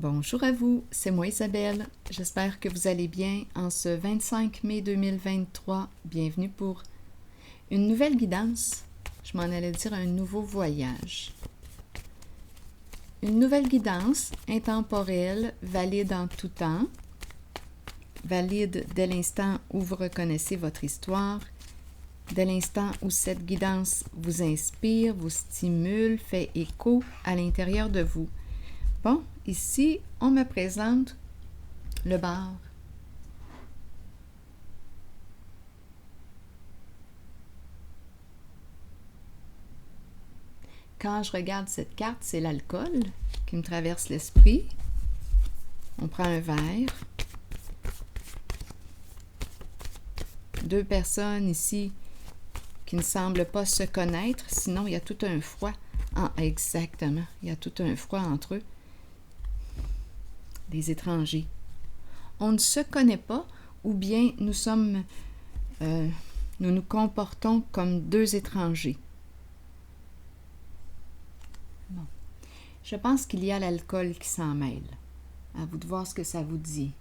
Bonjour à vous, c'est moi Isabelle. J'espère que vous allez bien en ce 25 mai 2023. Bienvenue pour une nouvelle guidance. Je m'en allais dire un nouveau voyage. Une nouvelle guidance intemporelle, valide en tout temps, valide dès l'instant où vous reconnaissez votre histoire, dès l'instant où cette guidance vous inspire, vous stimule, fait écho à l'intérieur de vous. Bon, ici, on me présente le bar. Quand je regarde cette carte, c'est l'alcool qui me traverse l'esprit. On prend un verre. Deux personnes ici qui ne semblent pas se connaître, sinon il y a tout un froid. Ah, exactement, il y a tout un froid entre eux. Des étrangers. On ne se connaît pas ou bien nous nous comportons comme deux étrangers. Bon. Je pense qu'il y a l'alcool qui s'en mêle. À vous de voir ce que ça vous dit.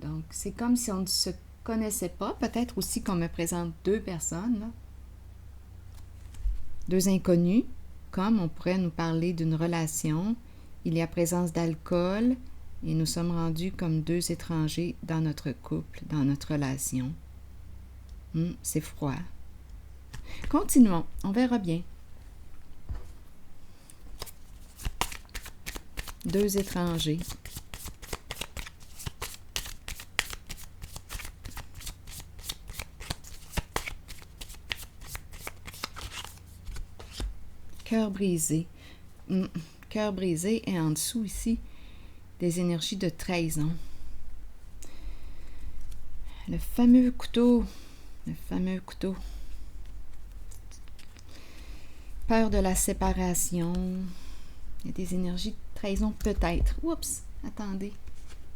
Donc, c'est comme si on ne se connaissait pas. Peut-être aussi qu'on me présente deux personnes, là. Deux inconnus, comme on pourrait nous parler d'une relation. Il y a présence d'alcool et nous sommes rendus comme deux étrangers dans notre couple, dans notre relation. C'est froid. Continuons, on verra bien. Deux étrangers. Cœur brisé. Cœur brisé et en dessous ici, des énergies de trahison. Le fameux couteau. Le fameux couteau. Peur de la séparation. Il y a des énergies de trahison peut-être. Oups, attendez.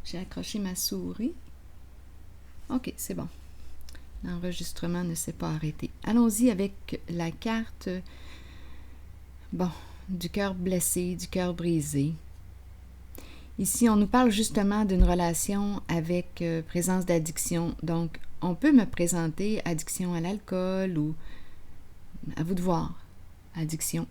J'ai accroché ma souris. OK, c'est bon. L'enregistrement ne s'est pas arrêté. Allons-y avec la carte, du cœur blessé, du cœur brisé. Ici, on nous parle justement d'une relation avec présence d'addiction. Donc, on peut me présenter addiction à l'alcool ou, à vous de voir, addiction.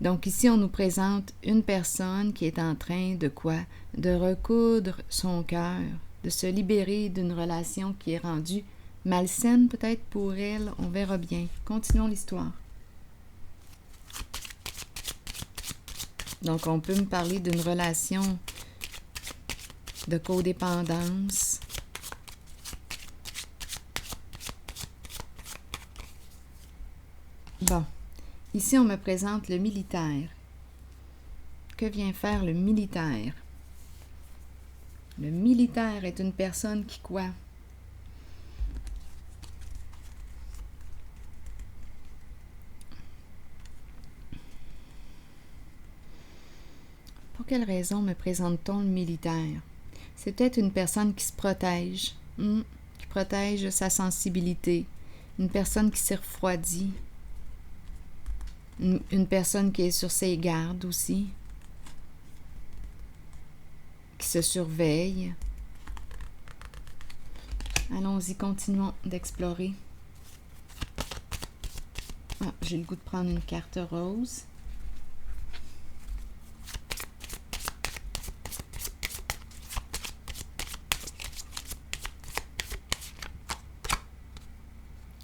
Donc ici, on nous présente une personne qui est en train de quoi? De recoudre son cœur, de se libérer d'une relation qui est rendue malsaine peut-être pour elle. On verra bien. Continuons l'histoire. Donc, on peut me parler d'une relation de codépendance. Bon, ici, on me présente le militaire. Que vient faire le militaire? Le militaire est une personne qui quoi? Pour quelle raison me présente-t-on le militaire? C'est peut-être une personne qui se protège, qui protège sa sensibilité, une personne qui s'est refroidie, une personne qui est sur ses gardes aussi, qui se surveille. Allons-y, continuons d'explorer. Ah, j'ai le goût de prendre une carte rose.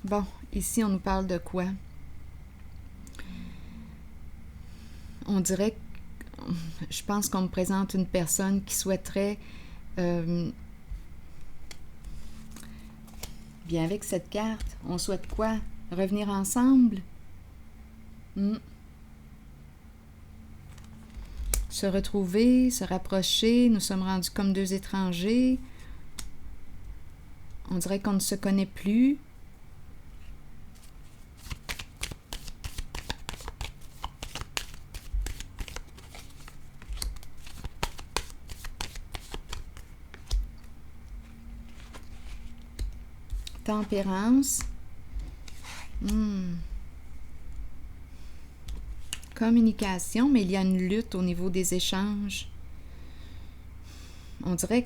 Bon, ici, on nous parle de quoi? On dirait, je pense qu'on me présente une personne qui souhaiterait, bien avec cette carte, on souhaite quoi? Revenir ensemble? Se retrouver, se rapprocher, nous sommes rendus comme deux étrangers. On dirait qu'on ne se connaît plus. Tempérance. communication, mais il y a une lutte au niveau des échanges. On dirait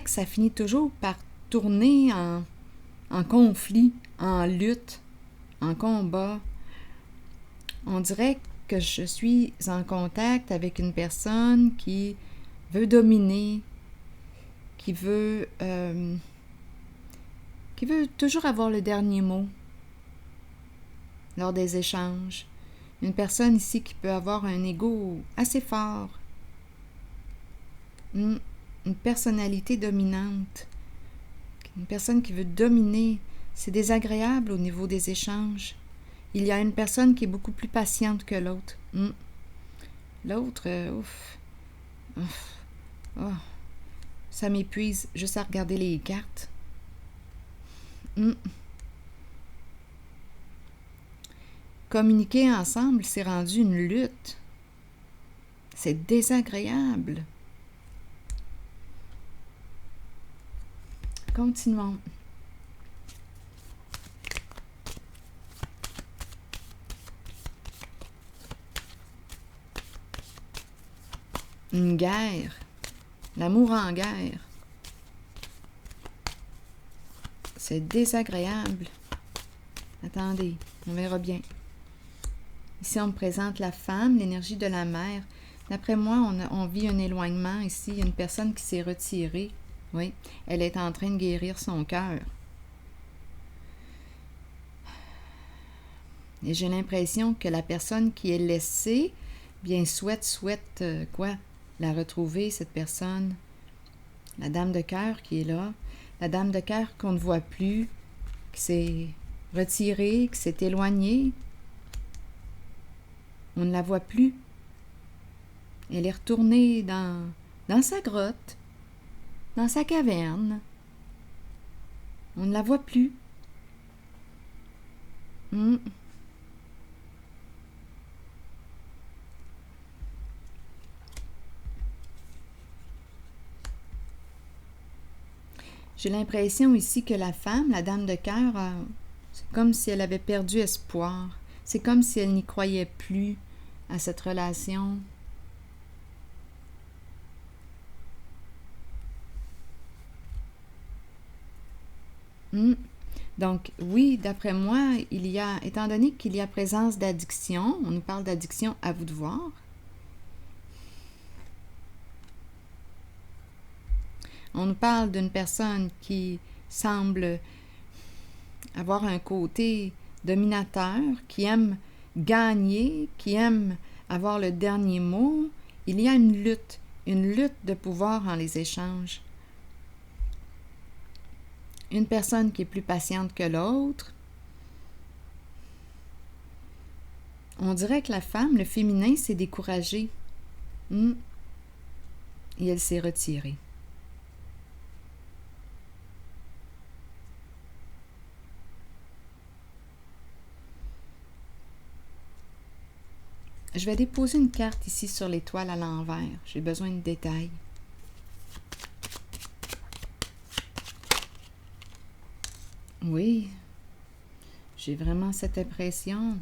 que ça finit toujours par tourner en conflit, en lutte, en combat. On dirait que je suis en contact avec une personne qui veut dominer, qui veut toujours avoir le dernier mot lors des échanges. Une personne ici qui peut avoir un ego assez fort. Une personnalité dominante. Une personne qui veut dominer. C'est désagréable au niveau des échanges. Il y a une personne qui est beaucoup plus patiente que l'autre. L'autre, ça m'épuise juste à regarder les cartes. Communiquer ensemble, c'est rendu une lutte. C'est désagréable. Continuons. Une guerre. L'amour en guerre. C'est désagréable. Attendez, on verra bien. Ici, on me présente la femme, l'énergie de la mère. D'après moi, on vit un éloignement ici. Il y a une personne qui s'est retirée. Oui, elle est en train de guérir son cœur. Et j'ai l'impression que la personne qui est laissée, bien souhaite la retrouver, cette personne. La dame de cœur qui est là. La dame de cœur qu'on ne voit plus, qui s'est retirée, qui s'est éloignée. On ne la voit plus. Elle est retournée dans sa grotte, dans sa caverne. On ne la voit plus. J'ai l'impression ici que la femme, la dame de cœur, c'est comme si elle avait perdu espoir. C'est comme si elle n'y croyait plus à cette relation. Donc, oui, d'après moi, étant donné qu'il y a présence d'addiction, on nous parle d'addiction, à vous de voir. On nous parle d'une personne qui semble avoir un côté dominateur, qui aime gagner, qui aime avoir le dernier mot. Il y a une lutte de pouvoir en les échanges. Une personne qui est plus patiente que l'autre. On dirait que la femme, le féminin, s'est découragé. Et elle s'est retirée. Je vais déposer une carte ici sur l'étoile à l'envers. J'ai besoin de détails. Oui, j'ai vraiment cette impression.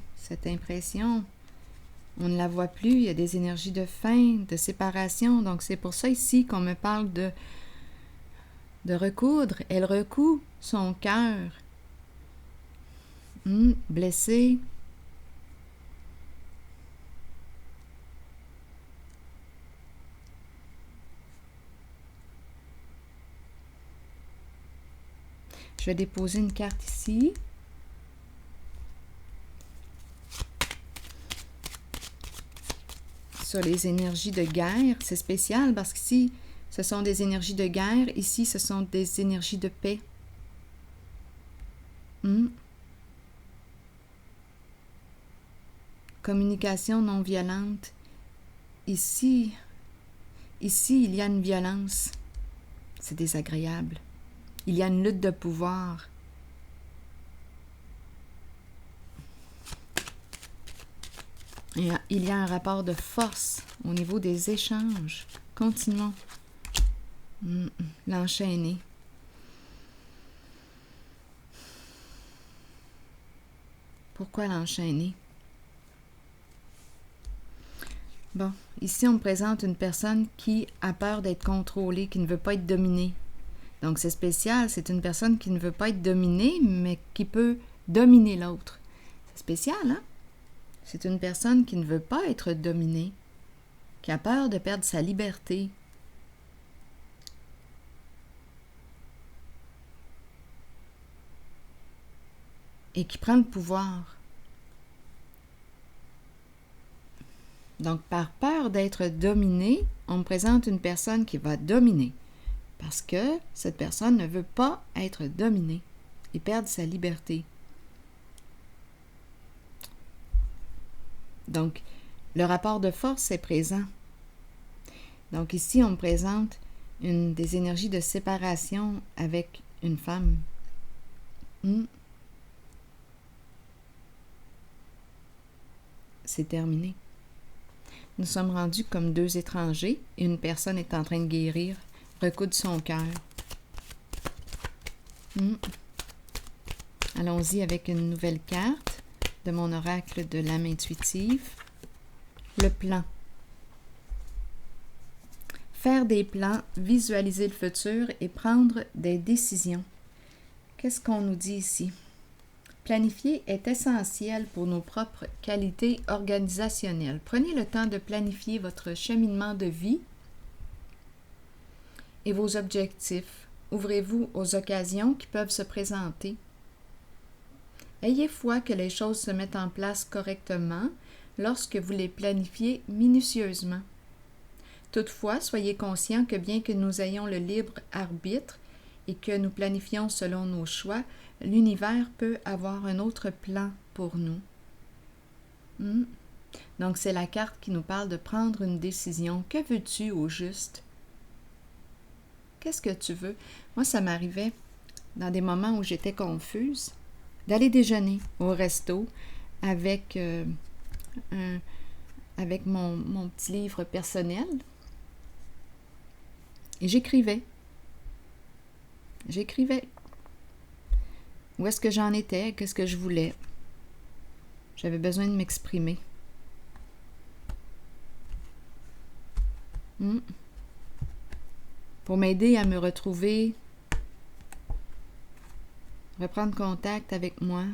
On ne la voit plus, il y a des énergies de fin, de séparation. Donc c'est pour ça ici qu'on me parle de recoudre. Elle recoud son cœur. Blessée. Je vais déposer une carte ici. Sur les énergies de guerre, c'est spécial parce qu'ici, ce sont des énergies de guerre. Ici, ce sont des énergies de paix. Communication non violente. Ici, il y a une violence. C'est désagréable. Il y a une lutte de pouvoir. Il y a un rapport de force au niveau des échanges. Continuons. L'enchaîner. Pourquoi l'enchaîner? Bon, ici on me présente une personne qui a peur d'être contrôlée, qui ne veut pas être dominée. Donc c'est spécial, c'est une personne qui ne veut pas être dominée, mais qui peut dominer l'autre. C'est spécial, hein? C'est une personne qui ne veut pas être dominée, qui a peur de perdre sa liberté. Et qui prend le pouvoir. Donc, par peur d'être dominée, on me présente une personne qui va dominer. Parce que cette personne ne veut pas être dominée et perdre sa liberté. Donc, le rapport de force est présent. Donc ici, on me présente des énergies de séparation avec une femme. C'est terminé. Nous sommes rendus comme deux étrangers et une personne est en train de guérir, recoudre son cœur. Allons-y avec une nouvelle carte de mon oracle de l'âme intuitive. Le plan. Faire des plans, visualiser le futur et prendre des décisions. Qu'est-ce qu'on nous dit ici? Planifier est essentiel pour nos propres qualités organisationnelles. Prenez le temps de planifier votre cheminement de vie et vos objectifs. Ouvrez-vous aux occasions qui peuvent se présenter. Ayez foi que les choses se mettent en place correctement lorsque vous les planifiez minutieusement. Toutefois, soyez conscients que bien que nous ayons le libre arbitre et que nous planifions selon nos choix, l'univers peut avoir un autre plan pour nous. Donc, c'est la carte qui nous parle de prendre une décision. Que veux-tu au juste? Qu'est-ce que tu veux? Moi, ça m'arrivait dans des moments où j'étais confuse, d'aller déjeuner au resto avec mon petit livre personnel. Et j'écrivais. Où est-ce que j'en étais? Qu'est-ce que je voulais? J'avais besoin de m'exprimer. Pour m'aider à me retrouver, reprendre contact avec moi.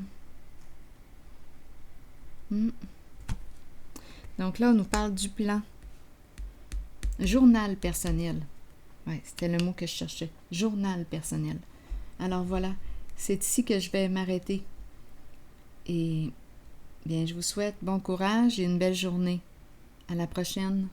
Donc là, on nous parle du plan. Journal personnel. Ouais, c'était le mot que je cherchais. Journal personnel. Alors voilà, c'est ici que je vais m'arrêter. Et bien, je vous souhaite bon courage et une belle journée. À la prochaine.